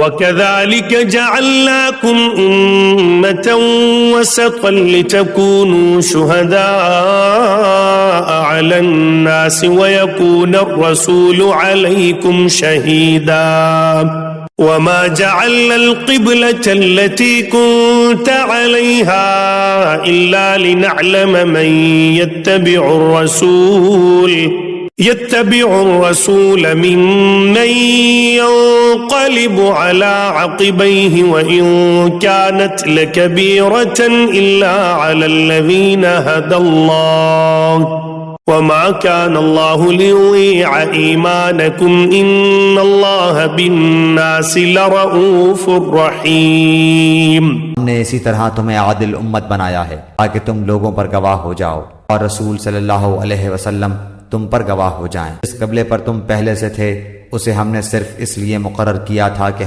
वकज़ालिक जअल्नाकुम उम्मतन वसतन लितकूनू शुहदाअ अलन्नास वयकूनर रसूलु अलैकुम शहीदा वमा जअल्नल क़िबलतल्लती कुन्त अलैहा इल्ला लिनअलम मन यत्तबिउर रसूल मिम्मन यन्क़लिबु अला अक़िबैहि व इन कानत लकबीरतन इल्ला अलल्लज़ीना हदल्लाह वमा कानल्लाहु लियुज़ीअ ईमानकुम इन्नल्लाह बिन्नासि लरऊफ़ुर रहीम। हमने इसी तरह तुम्हें आदिल उम्मत बनाया है ताकि तुम लोगों पर गवाह हो जाओ और रसूल सल्लल्लाहु अलैहि वसल्लम तुम पर गवाह हो जाएं। जिस क़िबले पर तुम पहले से थे उसे हमने सिर्फ इसलिए मुकर्रर किया था कि